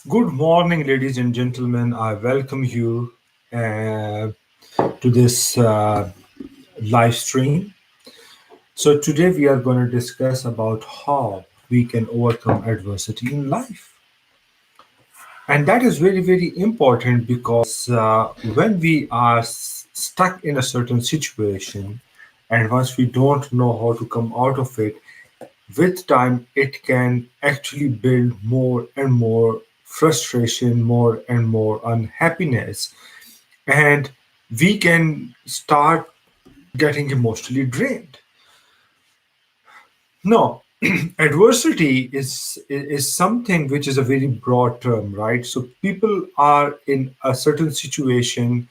Good morning, ladies and gentlemen. I welcome you uh, to this live stream. So today we are going to discuss about how we can overcome adversity in life, and that is very very important because when we are stuck in a certain situation, and once we don't know how to come out of it, with time it can actually build more and more frustration, more and more unhappiness, and we can start getting emotionally drained. No, adversity is something which is a very broad term, right? So people are in a certain situation.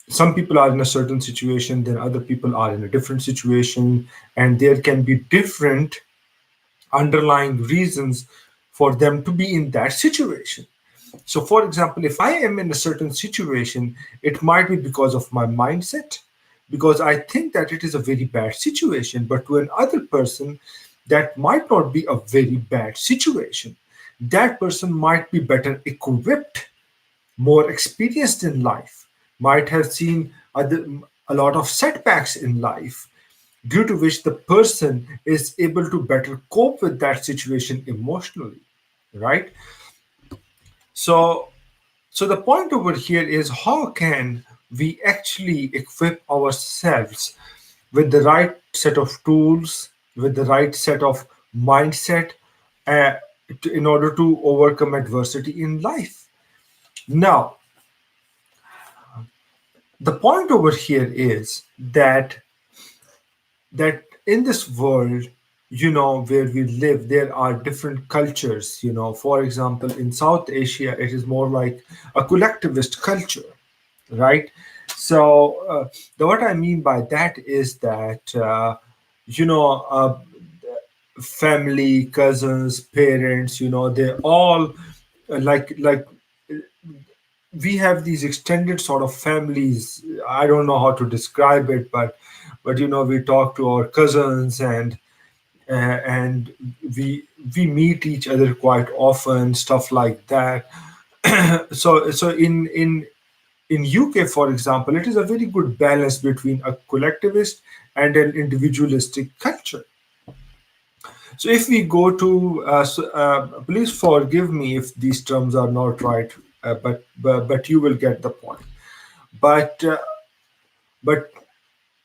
Some people are in a certain situation, then other people are in a different situation, and there can be different underlying reasons for them to be in that situation. So, for example, if I am in a certain situation, it might be because of my mindset, because I think that it is a very bad situation, but to another person, that might not be a very bad situation. That person might be better equipped, more experienced in life, might have seen a lot of setbacks in life, due to which the person is able to better cope with that situation emotionally, right? So so the point over here is how can we actually equip ourselves with the right set of tools, with the right set of mindset, uh, in order to overcome adversity in life. Now, the point over here is that in this world, where we live, there are different cultures. For example, in South Asia, it is more like a collectivist culture, right? What I mean by that is that you know uh, family, cousins, parents, they all like we have these extended sort of families. I don't know how to describe it, but we talk to our cousins, and we meet each other quite often, stuff like that. So in UK, for example, it is a very good balance between a collectivist and an individualistic culture. So if we go to, please forgive me if these terms are not right, but you will get the point. But but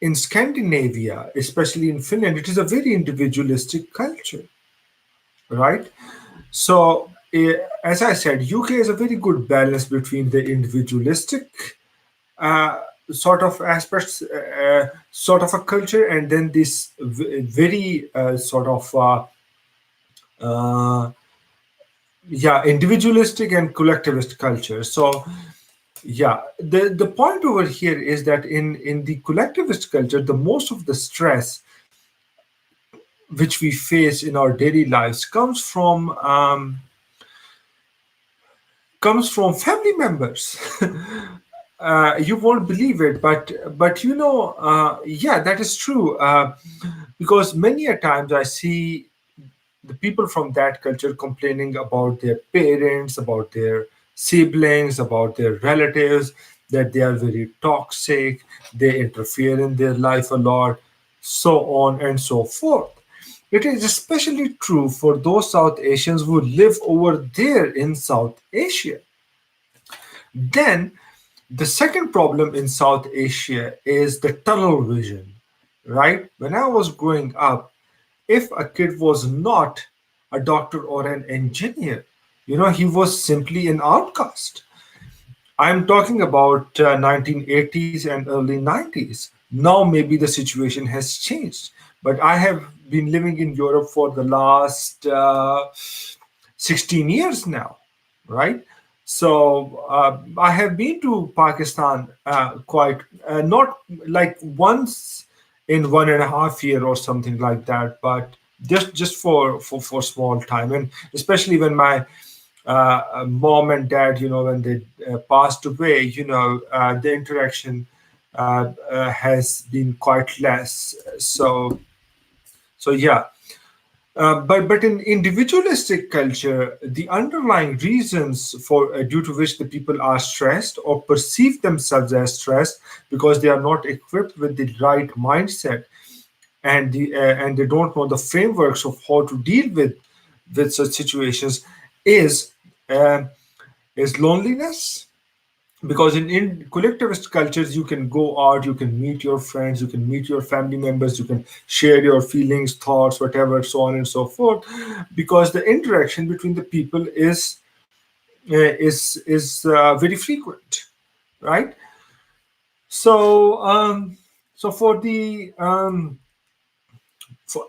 in Scandinavia, especially in Finland, it is a very individualistic culture, right? So, as I said, UK is a very good balance between the individualistic uh, sort of aspects, sort of a culture, and then this very sort of uh, yeah, individualistic and collectivist culture. So yeah, the point over here is that in the collectivist culture, the most of the stress which we face in our daily lives comes from family members. You won't believe it, but yeah, that is true. Because many a times I see the people from that culture complaining about their parents, about their siblings, about their relatives, that they are very toxic, they interfere in their life a lot, so on and so forth. It is especially true for those South Asians who live over there in South Asia. Then, the second problem in South Asia is the tunnel vision, right? When I was growing up, if a kid was not a doctor or an engineer, he was simply an outcast. I'm talking about 1980s and early 90s. Now maybe the situation has changed, but I have been living in Europe for the last 16 years now, right? So I have been to Pakistan quite not like once in 1.5 year or something like that, but just for small time, and especially when my mom and dad, when they passed away, the interaction has been quite less. So yeah. But in individualistic culture, the underlying reasons for due to which the people are stressed or perceive themselves as stressed because they are not equipped with the right mindset, and they don't know the frameworks of how to deal with such situations, is uh, is loneliness. Because in collectivist cultures, you can go out, you can meet your friends, you can meet your family members, you can share your feelings, thoughts, whatever, so on and so forth, because the interaction between the people is very frequent, right? So um so for the for,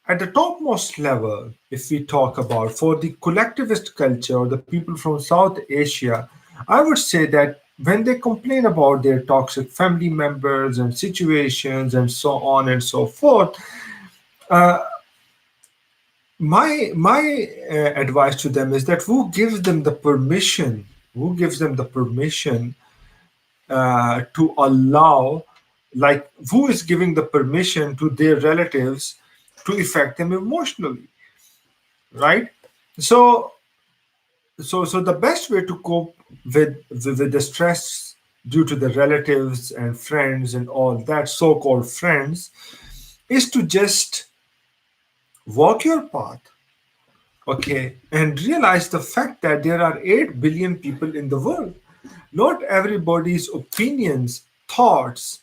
at the topmost level, if we talk about for the collectivist culture or the people from South Asia, I would say that when they complain about their toxic family members and situations and so on and so forth, uh, my advice to them is that who gives them the permission to allow, like, who is giving the permission to their relatives to affect them emotionally, right? So so so the best way to cope with the stress due to the relatives and friends and all that, so-called friends, is to just walk your path, okay, and realize the fact that there are 8 billion people in the world. Not everybody's opinions, thoughts,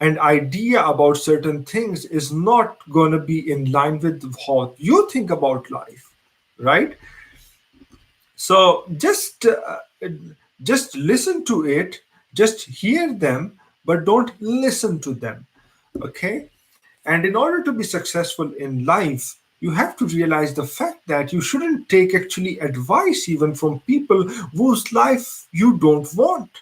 and idea about certain things is not going to be in line with how you think about life, right? So just listen to it, just hear them, but don't listen to them, okay? And in order to be successful in life, you have to realize the fact that you shouldn't take actually advice even from people whose life you don't want,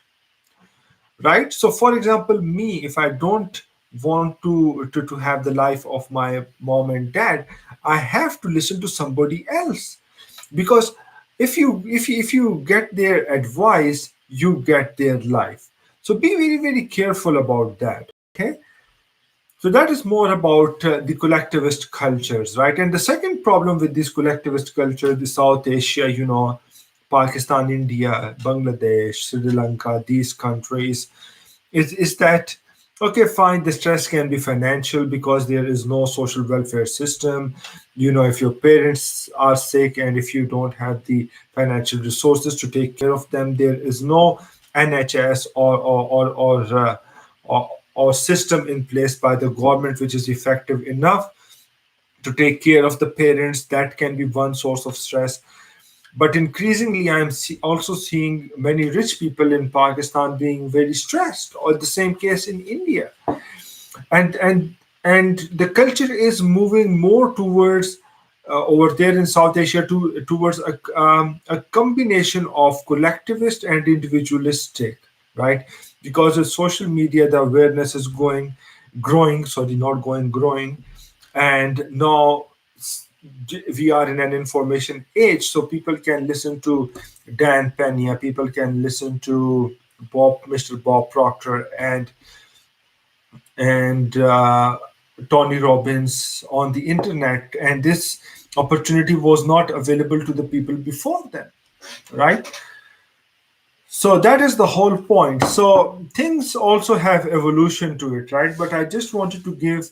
right? So for example, me, if I don't want to have the life of my mom and dad, I have to listen to somebody else, because if you get their advice, you get their life. So be very, very careful about that, okay? So that is more about the collectivist cultures, right? And the second problem with this collectivist culture, the South Asia, Pakistan, India, Bangladesh, Sri Lanka, these countries, is that, okay, fine, the stress can be financial because there is no social welfare system. If your parents are sick and if you don't have the financial resources to take care of them, there is no NHS or system in place by the government which is effective enough to take care of the parents. That can be one source of stress. But increasingly, also seeing many rich people in Pakistan being very stressed, or the same case in India. And and and the culture is moving more towards, over there in South Asia, towards a combination of collectivist and individualistic, right? Because with social media, the awareness is growing, sorry, not going, growing. And now we are in an information age, so people can listen to Dan Pena, people can listen to Mr. Bob Proctor, and Tony Robbins on the internet, and this opportunity was not available to the people before them, right? So that is the whole point. So things also have evolution to it, right? But I just wanted to give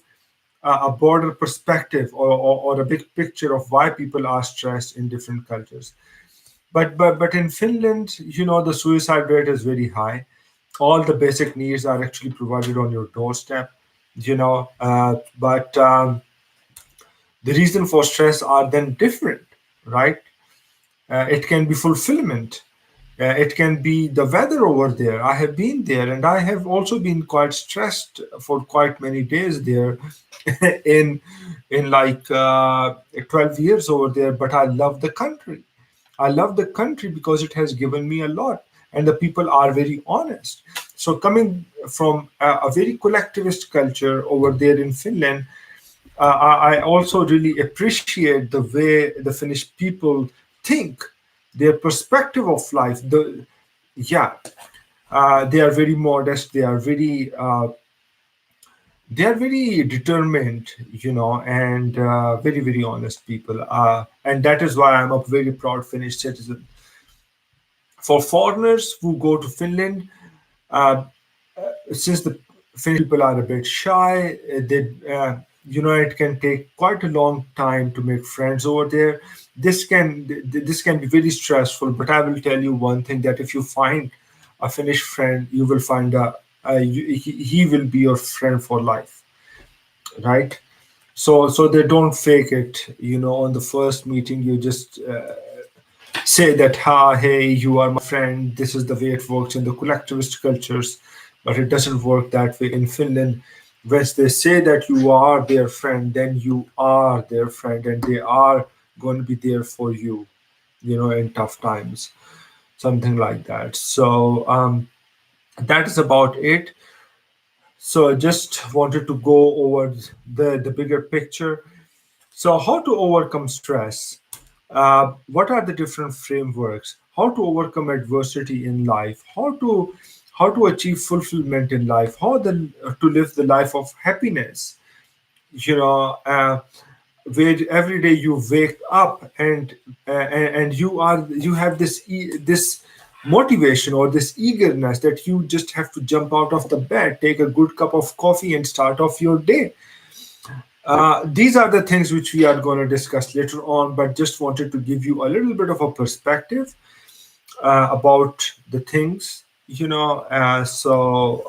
a broader perspective, or a big picture of why people are stressed in different cultures. But in Finland, the suicide rate is very high. All the basic needs are actually provided on your doorstep. But the reason for stress are then different, right? It can be fulfillment. It can be the weather over there. I have been there, and I have also been quite stressed for quite many days there, in like 12 years over there. But I love the country. I love the country because it has given me a lot, and the people are very honest. So coming from a very collectivist culture over there in Finland, I also really appreciate the way the Finnish people think, their perspective of life. Yeah, they are very modest. They are very They are very determined, and very, very honest people. And that is why I'm a very proud Finnish citizen. For foreigners who go to Finland, uh, since the Finnish people are a bit shy, it can take quite a long time to make friends over there. This can be very stressful. But I will tell you one thing: that if you find a Finnish friend, you will find he will be your friend for life, right? So they don't fake it. On the first meeting, you just say that, hey, you are my friend. This is the way it works in the collectivist cultures, but it doesn't work that way in Finland. Once they say that you are their friend, then you are their friend, and they are going to be there for you, in tough times, something like that. So that is about it. So I just wanted to go over the bigger picture. So, how to overcome stress? What are the different frameworks? How to overcome adversity in life? How to achieve fulfillment in life? How to live the life of happiness? You know, where every day you wake up and you have this motivation or this eagerness that you just have to jump out of the bed, take a good cup of coffee, and start off your day. These are the things which we are going to discuss later on, but just wanted to give you a little bit of a perspective about the things, so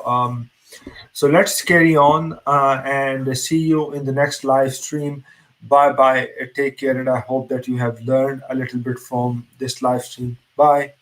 let's carry on and see you in the next live stream. Bye bye. Take care, and I hope that you have learned a little bit from this live stream. Bye.